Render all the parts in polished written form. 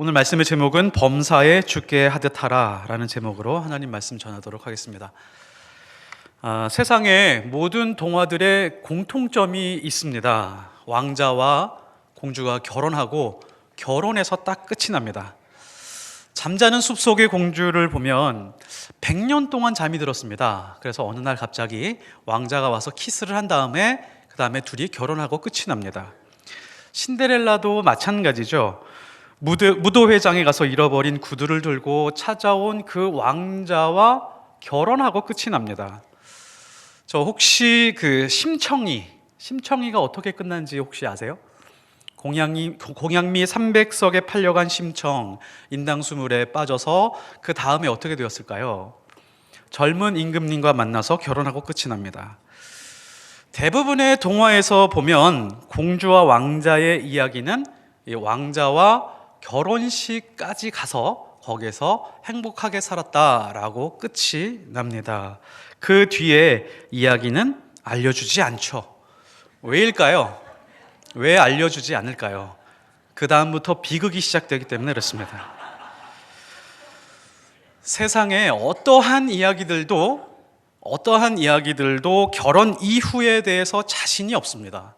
오늘 말씀의 제목은 범사에 죽게 하듯 하라 라는 제목으로 하나님 말씀 전하도록 하겠습니다. 세상에 모든 동화들의 공통점이 있습니다. 왕자와 공주가 결혼하고 결혼해서 딱 끝이 납니다. 잠자는 숲속의 공주를 보면 100년 동안 잠이 들었습니다. 그래서 어느 날 갑자기 왕자가 와서 키스를 한 다음에 그 다음에 둘이 결혼하고 끝이 납니다. 신데렐라도 마찬가지죠. 무도회장에 가서 잃어버린 구두를 들고 찾아온 그 왕자와 결혼하고 끝이 납니다. 저 혹시 그 심청이가 어떻게 끝난지 혹시 아세요? 공양미 300석에 팔려간 심청, 인당수물에 빠져서 그 다음에 어떻게 되었을까요? 젊은 임금님과 만나서 결혼하고 끝이 납니다. 대부분의 동화에서 보면 공주와 왕자의 이야기는 이 왕자와 결혼식까지 가서 거기서 행복하게 살았다라고 끝이 납니다. 그 뒤에 이야기는 알려주지 않죠. 왜일까요? 왜 알려주지 않을까요? 그 다음부터 비극이 시작되기 때문에 그렇습니다. 세상에 어떠한 이야기들도 결혼 이후에 대해서 자신이 없습니다.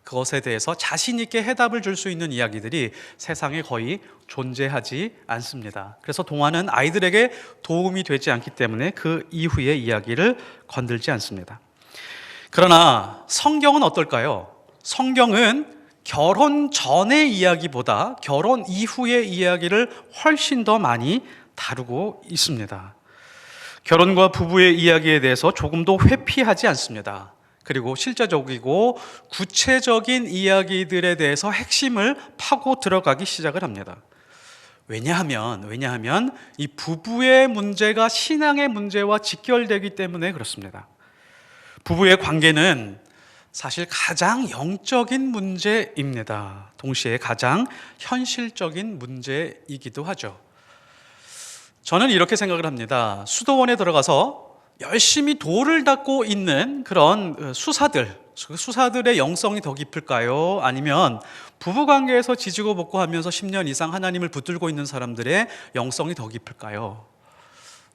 그것에 대해서 자신 있게 해답을 줄 수 있는 이야기들이 세상에 거의 존재하지 않습니다. 그래서 동화는 아이들에게 도움이 되지 않기 때문에 그 이후의 이야기를 건들지 않습니다. 그러나 성경은 어떨까요? 성경은 결혼 전의 이야기보다 결혼 이후의 이야기를 훨씬 더 많이 다루고 있습니다. 결혼과 부부의 이야기에 대해서 조금도 회피하지 않습니다. 그리고 실제적이고 구체적인 이야기들에 대해서 핵심을 파고 들어가기 시작을 합니다. 왜냐하면 이 부부의 문제가 신앙의 문제와 직결되기 때문에 그렇습니다. 부부의 관계는 사실 가장 영적인 문제입니다. 동시에 가장 현실적인 문제이기도 하죠. 저는 이렇게 생각을 합니다. 수도원에 들어가서 열심히 돌을 닦고 있는 그런 수사들의 영성이 더 깊을까요? 아니면 부부관계에서 지지고 볶고 하면서 10년 이상 하나님을 붙들고 있는 사람들의 영성이 더 깊을까요?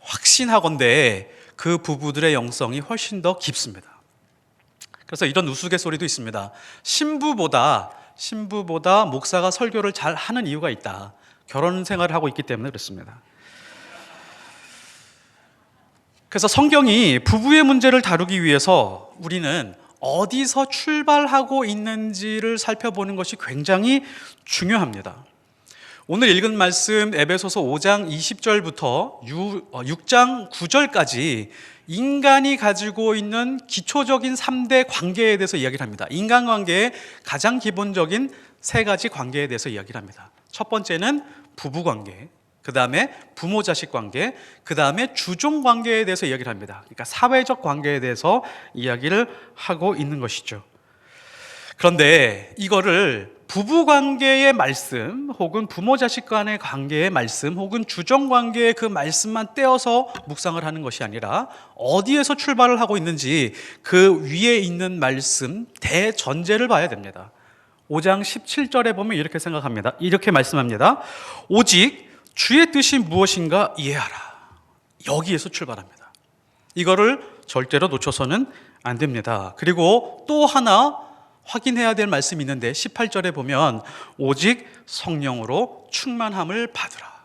확신하건대 그 부부들의 영성이 훨씬 더 깊습니다. 그래서 이런 우스갯소리도 있습니다. 신부보다 목사가 설교를 잘 하는 이유가 있다. 결혼 생활을 하고 있기 때문에 그렇습니다. 그래서 성경이 부부의 문제를 다루기 위해서 우리는 어디서 출발하고 있는지를 살펴보는 것이 굉장히 중요합니다. 오늘 읽은 말씀 에베소서 5장 20절부터 6장 9절까지 인간이 가지고 있는 기초적인 3대 관계에 대해서 이야기를 합니다. 인간관계의 가장 기본적인 3가지 관계에 대해서 이야기를 합니다. 첫 번째는 부부관계, 그 다음에 부모-자식 관계, 그 다음에 주종-관계에 대해서 이야기를 합니다. 그러니까 사회적 관계에 대해서 이야기를 하고 있는 것이죠. 그런데 이거를 부부관계의 말씀 혹은 부모-자식 간의 관계의 말씀 혹은 주종-관계의 그 말씀만 떼어서 묵상을 하는 것이 아니라 어디에서 출발을 하고 있는지 그 위에 있는 말씀 대전제를 봐야 됩니다. 5장 17절에 보면 이렇게 말씀합니다. 오직 주의 뜻이 무엇인가 이해하라. 여기에서 출발합니다. 이거를 절대로 놓쳐서는 안 됩니다. 그리고 또 하나 확인해야 될 말씀이 있는데 18절에 보면 오직 성령으로 충만함을 받으라.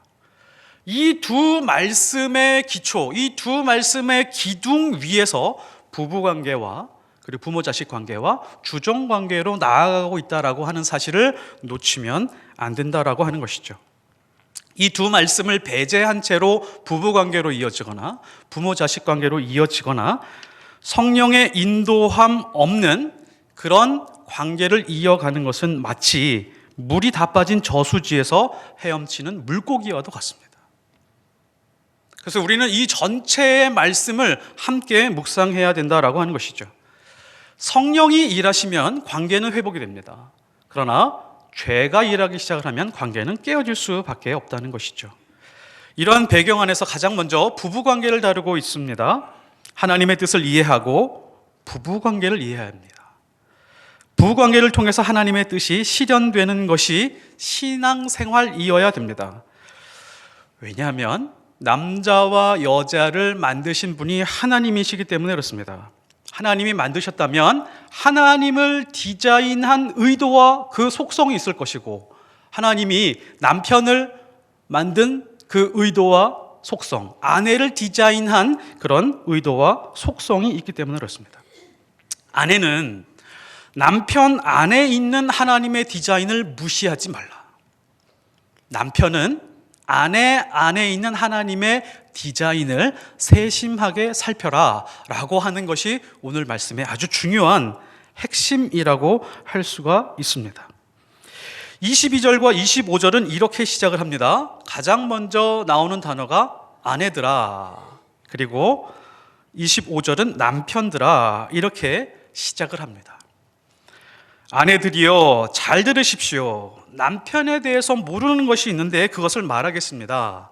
이 두 말씀의 기초, 이 두 말씀의 기둥 위에서 부부관계와 그리고 부모-자식 관계와 주종관계로 나아가고 있다라고 하는 사실을 놓치면 안 된다라고 하는 것이죠. 이 두 말씀을 배제한 채로 부부관계로 이어지거나 부모-자식 관계로 이어지거나 성령의 인도함 없는 그런 관계를 이어가는 것은 마치 물이 다 빠진 저수지에서 헤엄치는 물고기와도 같습니다. 그래서 우리는 이 전체의 말씀을 함께 묵상해야 된다라고 하는 것이죠. 성령이 일하시면 관계는 회복이 됩니다. 그러나 죄가 일하기 시작을 하면 관계는 깨어질 수밖에 없다는 것이죠. 이러한 배경 안에서 가장 먼저 부부관계를 다루고 있습니다. 하나님의 뜻을 이해하고 부부관계를 이해해야 합니다. 부부관계를 통해서 하나님의 뜻이 실현되는 것이 신앙생활이어야 됩니다. 왜냐하면 남자와 여자를 만드신 분이 하나님이시기 때문에 그렇습니다. 하나님이 만드셨다면 하나님을 디자인한 의도와 그 속성이 있을 것이고, 하나님이 남편을 만든 그 의도와 속성, 아내를 디자인한 그런 의도와 속성이 있기 때문에 그렇습니다. 아내는 남편 안에 있는 하나님의 디자인을 무시하지 말라. 남편은 아내 안에 있는 하나님의 디자인을 세심하게 살펴라 라고 하는 것이 오늘 말씀의 아주 중요한 핵심이라고 할 수가 있습니다. 22절과 25절은 이렇게 시작을 합니다. 가장 먼저 나오는 단어가 아내들아, 그리고 25절은 남편들아, 이렇게 시작을 합니다. 아내들이여 잘 들으십시오. 남편에 대해서 모르는 것이 있는데 그것을 말하겠습니다.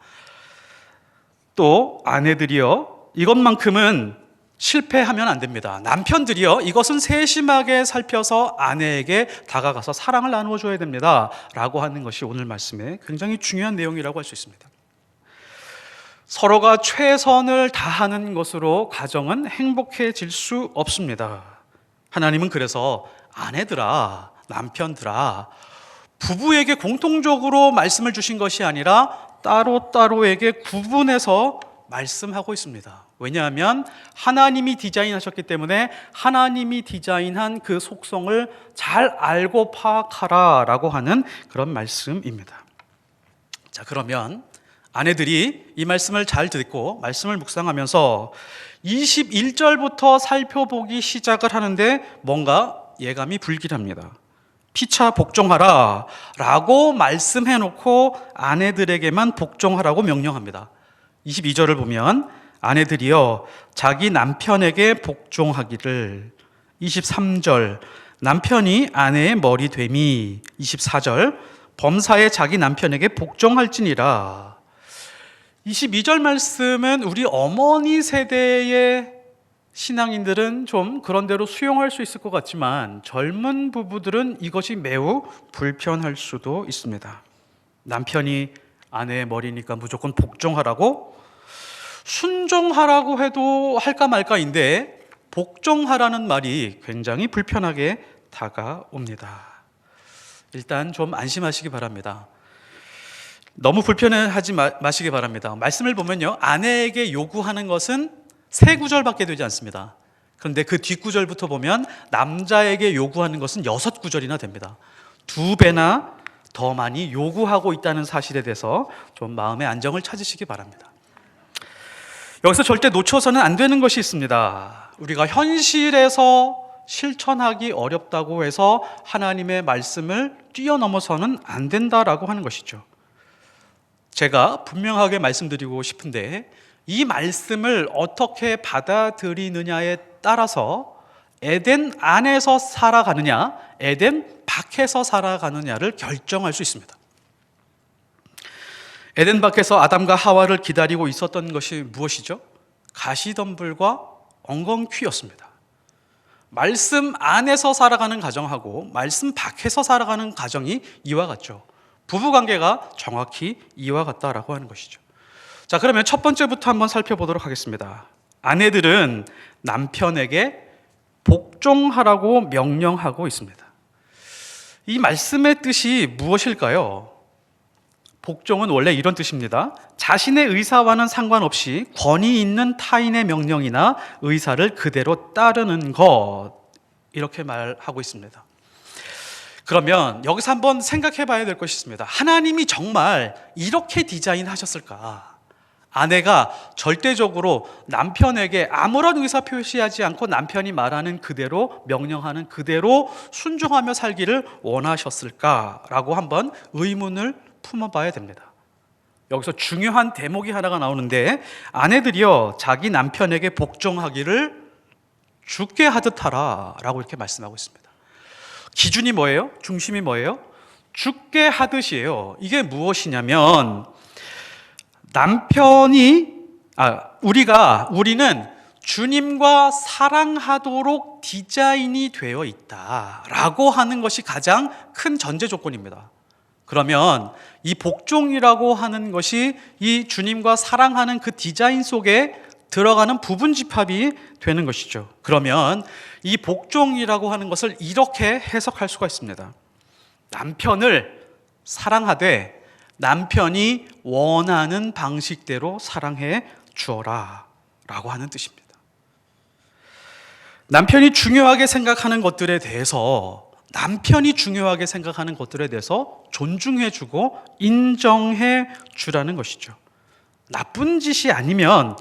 또 아내들이여 이것만큼은 실패하면 안 됩니다. 남편들이여 이것은 세심하게 살펴서 아내에게 다가가서 사랑을 나누어 줘야 됩니다 라고 하는 것이 오늘 말씀의 굉장히 중요한 내용이라고 할 수 있습니다. 서로가 최선을 다하는 것으로 가정은 행복해질 수 없습니다. 하나님은 그래서 아내들아, 남편들아, 부부에게 공통적으로 말씀을 주신 것이 아니라 따로따로에게 구분해서 말씀하고 있습니다. 왜냐하면 하나님이 디자인하셨기 때문에 하나님이 디자인한 그 속성을 잘 알고 파악하라 라고 하는 그런 말씀입니다. 자, 그러면 아내들이 이 말씀을 잘 듣고 말씀을 묵상하면서 21절부터 살펴보기 시작을 하는데 뭔가 예감이 불길합니다. 피차 복종하라 라고 말씀해 놓고 아내들에게만 복종하라고 명령합니다. 22절을 보면 아내들이여 자기 남편에게 복종하기를, 23절 남편이 아내의 머리 됨이, 24절 범사에 자기 남편에게 복종할지니라. 22절 말씀은 우리 어머니 세대의 신앙인들은 좀 그런 대로 수용할 수 있을 것 같지만 젊은 부부들은 이것이 매우 불편할 수도 있습니다. 남편이 아내의 머리니까 무조건 복종하라고? 순종하라고 해도 할까 말까인데 복종하라는 말이 굉장히 불편하게 다가옵니다. 일단 좀 안심하시기 바랍니다. 너무 불편해하지 마시기 바랍니다. 말씀을 보면요, 아내에게 요구하는 것은 3구절밖에 되지 않습니다. 그런데 그 뒷구절부터 보면 남자에게 요구하는 것은 6구절이나 됩니다. 2배나 더 많이 요구하고 있다는 사실에 대해서 좀 마음의 안정을 찾으시기 바랍니다. 여기서 절대 놓쳐서는 안 되는 것이 있습니다. 우리가 현실에서 실천하기 어렵다고 해서 하나님의 말씀을 뛰어넘어서는 안 된다라고 하는 것이죠. 제가 분명하게 말씀드리고 싶은데 이 말씀을 어떻게 받아들이느냐에 따라서 에덴 안에서 살아가느냐, 에덴 밖에서 살아가느냐를 결정할 수 있습니다. 에덴 밖에서 아담과 하와를 기다리고 있었던 것이 무엇이죠? 가시덤불과 엉겅퀴였습니다. 말씀 안에서 살아가는 가정하고 말씀 밖에서 살아가는 가정이 이와 같죠. 부부관계가 정확히 이와 같다라고 하는 것이죠. 자, 그러면 첫 번째부터 한번 살펴보도록 하겠습니다. 아내들은 남편에게 복종하라고 명령하고 있습니다. 이 말씀의 뜻이 무엇일까요? 복종은 원래 이런 뜻입니다. 자신의 의사와는 상관없이 권위 있는 타인의 명령이나 의사를 그대로 따르는 것, 이렇게 말하고 있습니다. 그러면 여기서 한번 생각해 봐야 될 것이 있습니다. 하나님이 정말 이렇게 디자인하셨을까? 아내가 절대적으로 남편에게 아무런 의사 표시하지 않고 남편이 말하는 그대로, 명령하는 그대로 순종하며 살기를 원하셨을까라고 한번 의문을 품어봐야 됩니다. 여기서 중요한 대목이 하나가 나오는데, 아내들이여 자기 남편에게 복종하기를 주께 하듯 하라 라고 이렇게 말씀하고 있습니다. 기준이 뭐예요? 중심이 뭐예요? 주께 하듯이에요. 이게 무엇이냐면 우리는 주님과 사랑하도록 디자인이 되어 있다라고 하는 것이 가장 큰 전제 조건입니다. 그러면 이 복종이라고 하는 것이 이 주님과 사랑하는 그 디자인 속에 들어가는 부분 집합이 되는 것이죠. 그러면 이 복종이라고 하는 것을 이렇게 해석할 수가 있습니다. 남편을 사랑하되 남편이 원하는 방식대로 사랑해 주어라 라고 하는 뜻입니다. 남편이 중요하게 생각하는 것들에 대해서 남편이 중요하게 생각하는 것들에 대해서 존중해 주고 인정해 주라는 것이죠. 나쁜 짓이 아니면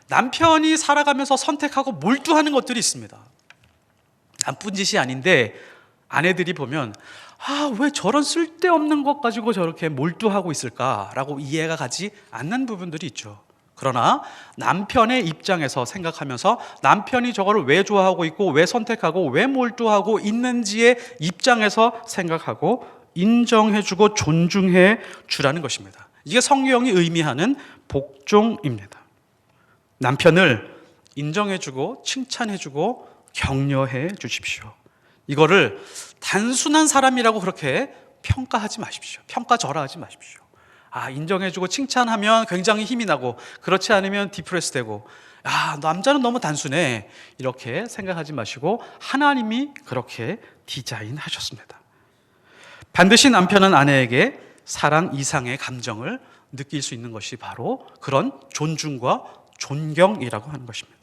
남편이 살아가면서 선택하고 몰두하는 것들이 있습니다. 나쁜 짓이 아닌데 아내들이 보면 왜 저런 쓸데없는 것 가지고 저렇게 몰두하고 있을까라고 이해가 가지 않는 부분들이 있죠. 그러나 남편의 입장에서 생각하면서 남편이 저거를 왜 좋아하고 있고 왜 선택하고 왜 몰두하고 있는지의 입장에서 생각하고 인정해주고 존중해 주라는 것입니다. 이게 성경이 의미하는 복종입니다. 남편을 인정해주고 칭찬해주고 격려해 주십시오. 이거를 단순한 사람이라고 그렇게 평가하지 마십시오. 평가절하하지 마십시오. 인정해주고 칭찬하면 굉장히 힘이 나고 그렇지 않으면 디프레스 되고 남자는 너무 단순해 이렇게 생각하지 마시고 하나님이 그렇게 디자인하셨습니다. 반드시 남편은 아내에게 사랑 이상의 감정을 느낄 수 있는 것이 바로 그런 존중과 존경이라고 하는 것입니다.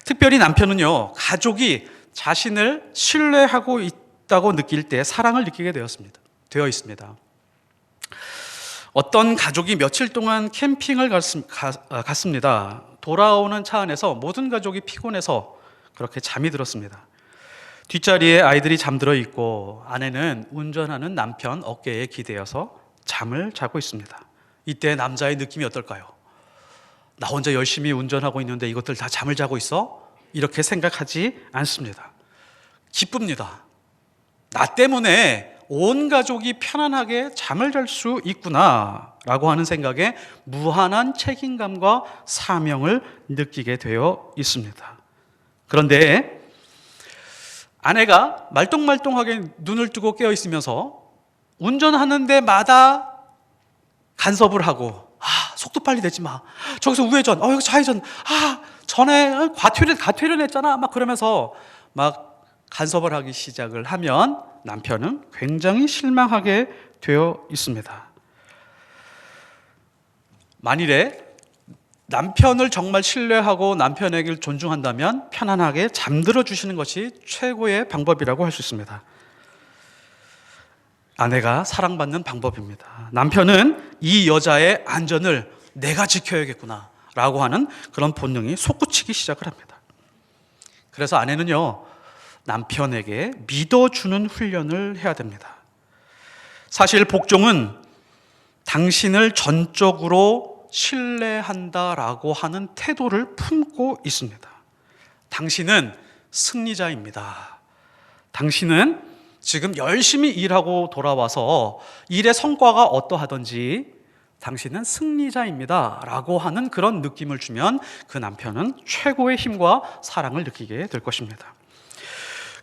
특별히 남편은요, 가족이 자신을 신뢰하고 있다고 느낄 때 사랑을 느끼게 되어 있습니다. 어떤 가족이 며칠 동안 캠핑을 갔습니다. 돌아오는 차 안에서 모든 가족이 피곤해서 그렇게 잠이 들었습니다. 뒷자리에 아이들이 잠들어 있고 아내는 운전하는 남편 어깨에 기대어서 잠을 자고 있습니다. 이때 남자의 느낌이 어떨까요? 나 혼자 열심히 운전하고 있는데 이것들 다 잠을 자고 있어? 이렇게 생각하지 않습니다. 기쁩니다. 나 때문에 온 가족이 편안하게 잠을 잘 수 있구나 라고 하는 생각에 무한한 책임감과 사명을 느끼게 되어 있습니다. 그런데 아내가 말똥말똥하게 눈을 뜨고 깨어 있으면서 운전하는 데마다 간섭을 하고 속도 빨리 내지 마. 저기서 우회전, 여기 좌회전. 전에 가퇴련 했잖아. 막 그러면서 막 간섭을 하기 시작을 하면 남편은 굉장히 실망하게 되어 있습니다. 만일에 남편을 정말 신뢰하고 남편에게 존중한다면 편안하게 잠들어 주시는 것이 최고의 방법이라고 할 수 있습니다. 아내가 사랑받는 방법입니다. 남편은 이 여자의 안전을 내가 지켜야겠구나 라고 하는 그런 본능이 솟구치기 시작을 합니다. 그래서 아내는요, 남편에게 믿어주는 훈련을 해야 됩니다. 사실 복종은 당신을 전적으로 신뢰한다라고 하는 태도를 품고 있습니다. 당신은 승리자입니다. 당신은 지금 열심히 일하고 돌아와서 일의 성과가 어떠하든지 당신은 승리자입니다 라고 하는 그런 느낌을 주면 그 남편은 최고의 힘과 사랑을 느끼게 될 것입니다.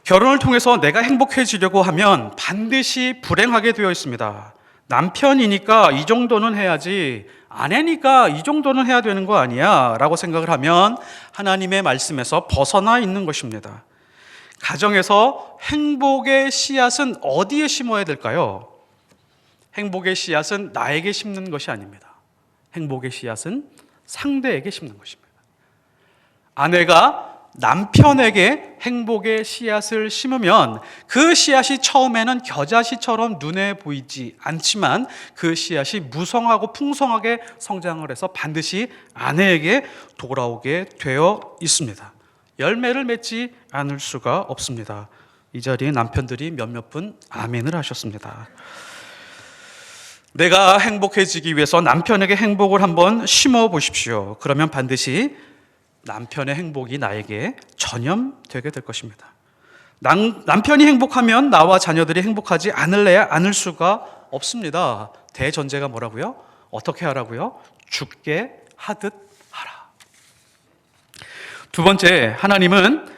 결혼을 통해서 내가 행복해지려고 하면 반드시 불행하게 되어 있습니다. 남편이니까 이 정도는 해야지, 아내니까 이 정도는 해야 되는 거 아니야 라고 생각을 하면 하나님의 말씀에서 벗어나 있는 것입니다. 가정에서 행복의 씨앗은 어디에 심어야 될까요? 행복의 씨앗은 나에게 심는 것이 아닙니다. 행복의 씨앗은 상대에게 심는 것입니다. 아내가 남편에게 행복의 씨앗을 심으면 그 씨앗이 처음에는 겨자씨처럼 눈에 보이지 않지만 그 씨앗이 무성하고 풍성하게 성장을 해서 반드시 아내에게 돌아오게 되어 있습니다. 열매를 맺지 않을 수가 없습니다. 이 자리에 남편들이 몇몇 분 아멘을 하셨습니다. 내가 행복해지기 위해서 남편에게 행복을 한번 심어 보십시오. 그러면 반드시 남편의 행복이 나에게 전염되게 될 것입니다. 남편이 행복하면 나와 자녀들이 행복하지 않을 수가 없습니다. 대전제가 뭐라고요? 어떻게 하라고요? 죽게 하듯 하라. 두 번째, 하나님은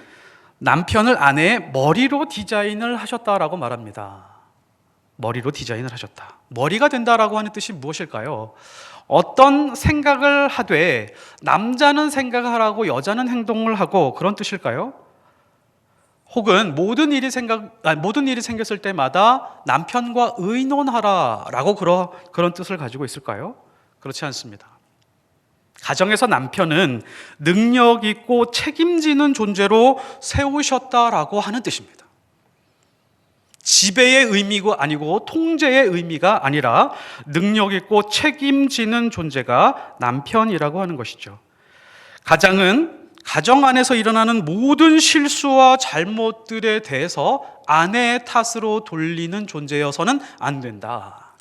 남편을 아내의 머리로 디자인을 하셨다라고 말합니다. 머리로 디자인을 하셨다. 머리가 된다라고 하는 뜻이 무엇일까요? 어떤 생각을 하되 남자는 생각을 하고 여자는 행동을 하고 그런 뜻일까요? 혹은 모든 일이 생겼을 때마다 남편과 의논하라라고 그런 뜻을 가지고 있을까요? 그렇지 않습니다. 가정에서 남편은 능력 있고 책임지는 존재로 세우셨다라고 하는 뜻입니다. 지배의 의미가 아니고 통제의 의미가 아니라 능력 있고 책임지는 존재가 남편이라고 하는 것이죠. 가장은 가정 안에서 일어나는 모든 실수와 잘못들에 대해서 아내의 탓으로 돌리는 존재여서는 안 된다.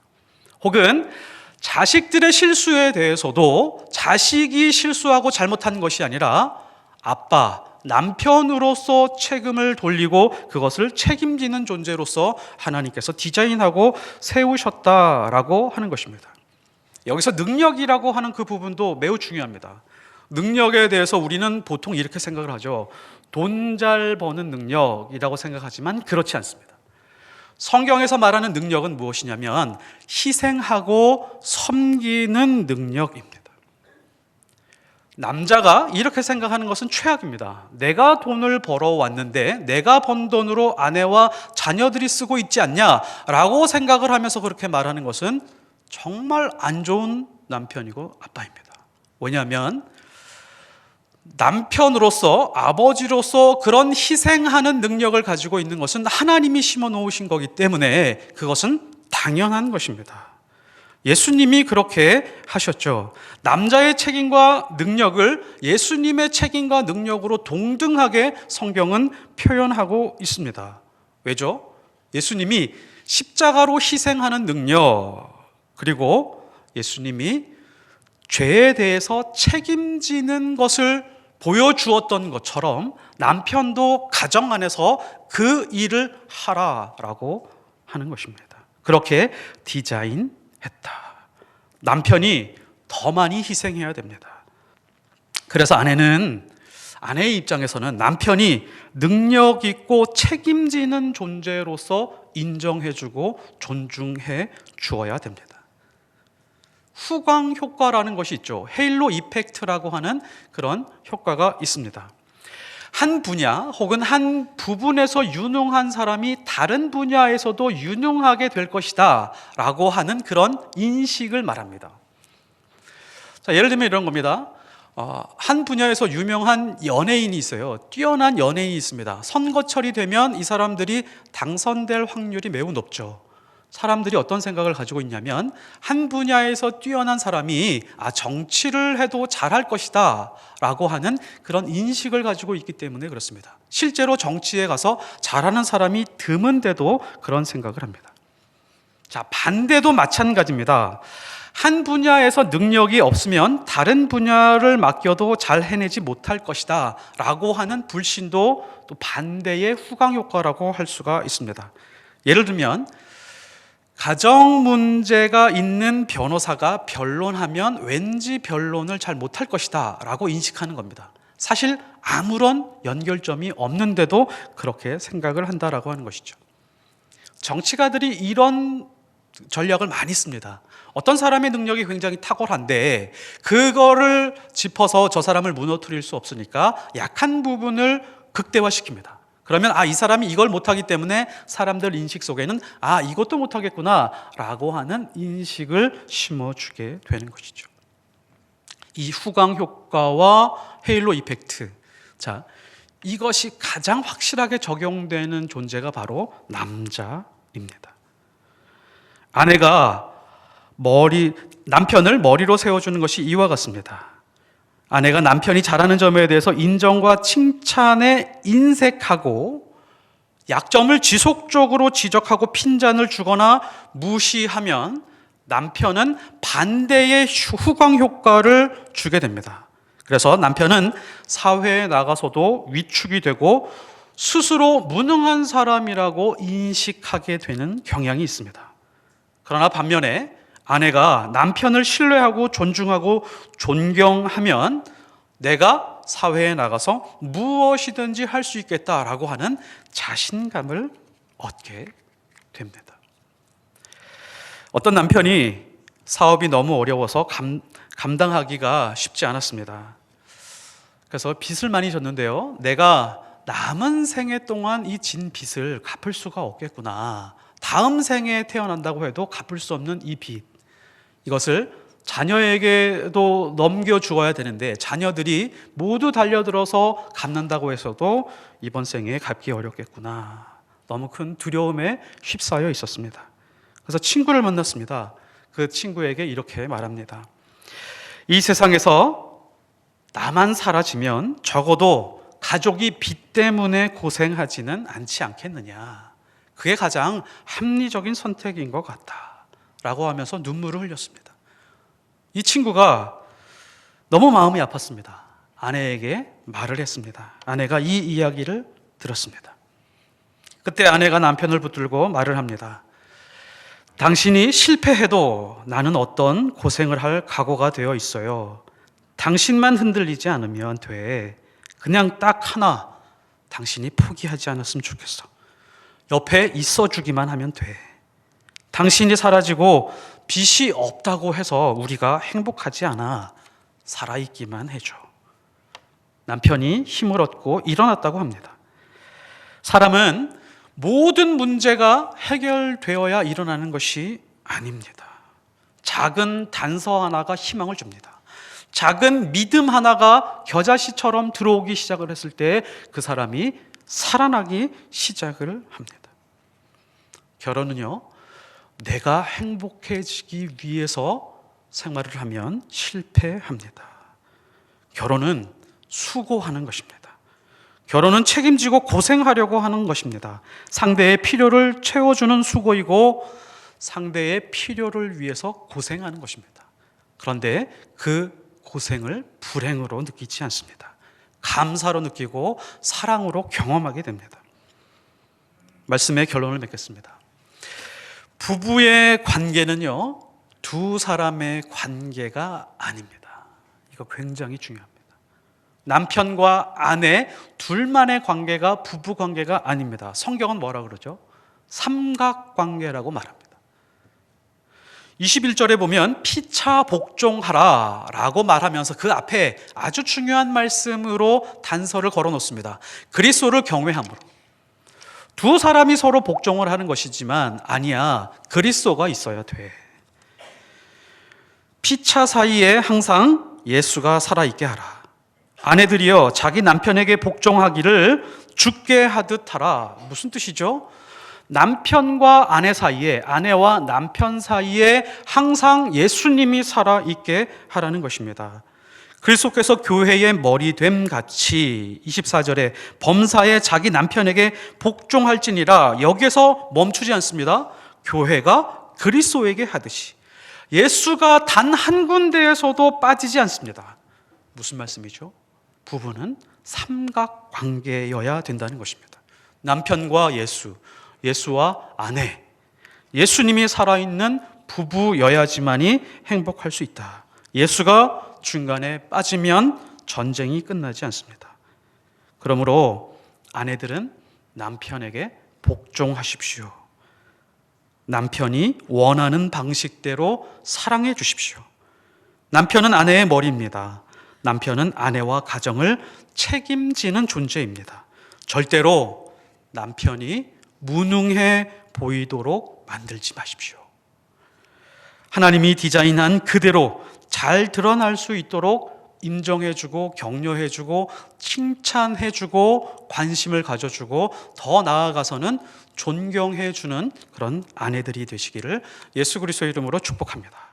혹은 자식들의 실수에 대해서도 자식이 실수하고 잘못한 것이 아니라 아빠, 남편으로서 책임을 돌리고 그것을 책임지는 존재로서 하나님께서 디자인하고 세우셨다라고 하는 것입니다. 여기서 능력이라고 하는 그 부분도 매우 중요합니다. 능력에 대해서 우리는 보통 이렇게 생각을 하죠. 돈 잘 버는 능력이라고 생각하지만 그렇지 않습니다. 성경에서 말하는 능력은 무엇이냐면 희생하고 섬기는 능력입니다. 남자가 이렇게 생각하는 것은 최악입니다. 내가 돈을 벌어왔는데 내가 번 돈으로 아내와 자녀들이 쓰고 있지 않냐라고 생각을 하면서 그렇게 말하는 것은 정말 안 좋은 남편이고 아빠입니다. 왜냐하면 남편으로서 아버지로서 그런 희생하는 능력을 가지고 있는 것은 하나님이 심어 놓으신 거기 때문에 그것은 당연한 것입니다. 예수님이 그렇게 하셨죠. 남자의 책임과 능력을 예수님의 책임과 능력으로 동등하게 성경은 표현하고 있습니다. 왜죠? 예수님이 십자가로 희생하는 능력, 그리고 예수님이 죄에 대해서 책임지는 것을 보여주었던 것처럼 남편도 가정 안에서 그 일을 하라라고 하는 것입니다. 그렇게 디자인했다. 남편이 더 많이 희생해야 됩니다. 그래서 아내의 입장에서는 남편이 능력 있고 책임지는 존재로서 인정해주고 존중해 주어야 됩니다. 후광 효과라는 것이 있죠. 헤일로 이펙트라고 하는 그런 효과가 있습니다. 한 분야 혹은 한 부분에서 유능한 사람이 다른 분야에서도 유능하게 될 것이다 라고 하는 그런 인식을 말합니다. 자, 예를 들면 이런 겁니다. 한 분야에서 유명한 연예인이 있어요. 뛰어난 연예인이 있습니다. 선거철이 되면 이 사람들이 당선될 확률이 매우 높죠. 사람들이 어떤 생각을 가지고 있냐면 한 분야에서 뛰어난 사람이 정치를 해도 잘할 것이다 라고 하는 그런 인식을 가지고 있기 때문에 그렇습니다. 실제로 정치에 가서 잘하는 사람이 드문데도 그런 생각을 합니다. 자, 반대도 마찬가지입니다. 한 분야에서 능력이 없으면 다른 분야를 맡겨도 잘 해내지 못할 것이다 라고 하는 불신도 또 반대의 후광 효과라고 할 수가 있습니다. 예를 들면 가정 문제가 있는 변호사가 변론하면 왠지 변론을 잘 못할 것이다 라고 인식하는 겁니다. 사실 아무런 연결점이 없는데도 그렇게 생각을 한다라고 하는 것이죠. 정치가들이 이런 전략을 많이 씁니다. 어떤 사람의 능력이 굉장히 탁월한데 그거를 짚어서 저 사람을 무너뜨릴 수 없으니까 약한 부분을 극대화시킵니다. 그러면 이 사람이 이걸 못하기 때문에 사람들 인식 속에는 이것도 못하겠구나 라고 하는 인식을 심어주게 되는 것이죠. 이 후광 효과와 헤일로 이펙트, 자, 이것이 가장 확실하게 적용되는 존재가 바로 남자입니다. 아내가 남편을 머리로 세워주는 것이 이와 같습니다. 아내가 남편이 잘하는 점에 대해서 인정과 칭찬에 인색하고 약점을 지속적으로 지적하고 핀잔을 주거나 무시하면 남편은 반대의 후광 효과를 주게 됩니다. 그래서 남편은 사회에 나가서도 위축이 되고 스스로 무능한 사람이라고 인식하게 되는 경향이 있습니다. 그러나 반면에 아내가 남편을 신뢰하고 존중하고 존경하면 내가 사회에 나가서 무엇이든지 할 수 있겠다라고 하는 자신감을 얻게 됩니다. 어떤 남편이 사업이 너무 어려워서 감당하기가 쉽지 않았습니다. 그래서 빚을 많이 졌는데요. 내가 남은 생애 동안 이 진 빚을 갚을 수가 없겠구나. 다음 생에 태어난다고 해도 갚을 수 없는 이 빚. 이것을 자녀에게도 넘겨주어야 되는데 자녀들이 모두 달려들어서 갚는다고 해서도 이번 생에 갚기 어렵겠구나. 너무 큰 두려움에 휩싸여 있었습니다. 그래서 친구를 만났습니다. 그 친구에게 이렇게 말합니다. 이 세상에서 나만 사라지면 적어도 가족이 빚 때문에 고생하지는 않지 않겠느냐. 그게 가장 합리적인 선택인 것 같다. 라고 하면서 눈물을 흘렸습니다. 이 친구가 너무 마음이 아팠습니다. 아내에게 말을 했습니다. 아내가 이 이야기를 들었습니다. 그때 아내가 남편을 붙들고 말을 합니다. 당신이 실패해도 나는 어떤 고생을 할 각오가 되어 있어요. 당신만 흔들리지 않으면 돼. 그냥 딱 하나, 당신이 포기하지 않았으면 좋겠어. 옆에 있어주기만 하면 돼. 당신이 사라지고 빚이 없다고 해서 우리가 행복하지 않아. 살아있기만 해줘. 남편이 힘을 얻고 일어났다고 합니다. 사람은 모든 문제가 해결되어야 일어나는 것이 아닙니다. 작은 단서 하나가 희망을 줍니다. 작은 믿음 하나가 겨자씨처럼 들어오기 시작을 했을 때 그 사람이 살아나기 시작을 합니다. 결혼은요, 내가 행복해지기 위해서 생활을 하면 실패합니다. 결혼은 수고하는 것입니다. 결혼은 책임지고 고생하려고 하는 것입니다. 상대의 필요를 채워주는 수고이고 상대의 필요를 위해서 고생하는 것입니다. 그런데 그 고생을 불행으로 느끼지 않습니다. 감사로 느끼고 사랑으로 경험하게 됩니다. 말씀의 결론을 맺겠습니다. 부부의 관계는요, 두 사람의 관계가 아닙니다. 이거 굉장히 중요합니다. 남편과 아내 둘만의 관계가 부부 관계가 아닙니다. 성경은 뭐라 그러죠? 삼각관계라고 말합니다. 21절에 보면 피차 복종하라 라고 말하면서 그 앞에 아주 중요한 말씀으로 단서를 걸어 놓습니다. 그리스도를 경외함으로. 두 사람이 서로 복종을 하는 것이지만 아니야, 그리스도가 있어야 돼. 피차 사이에 항상 예수가 살아있게 하라. 아내들이여 자기 남편에게 복종하기를 죽게 하듯 하라. 무슨 뜻이죠? 남편과 아내 사이에, 아내와 남편 사이에 항상 예수님이 살아있게 하라는 것입니다. 그리스도께서 교회의 머리됨 같이 24절에 범사에 자기 남편에게 복종할지니라. 여기에서 멈추지 않습니다. 교회가 그리스도에게 하듯이 예수가 단 한 군데에서도 빠지지 않습니다. 무슨 말씀이죠? 부부는 삼각관계여야 된다는 것입니다. 남편과 예수, 예수와 아내, 예수님이 살아있는 부부여야지만이 행복할 수 있다. 예수가 중간에 빠지면 전쟁이 끝나지 않습니다. 그러므로 아내들은 남편에게 복종하십시오. 남편이 원하는 방식대로 사랑해 주십시오. 남편은 아내의 머리입니다. 남편은 아내와 가정을 책임지는 존재입니다. 절대로 남편이 무능해 보이도록 만들지 마십시오. 하나님이 디자인한 그대로 잘 드러날 수 있도록 인정해주고 격려해주고 칭찬해주고 관심을 가져주고 더 나아가서는 존경해주는 그런 아내들이 되시기를 예수 그리스도의 이름으로 축복합니다.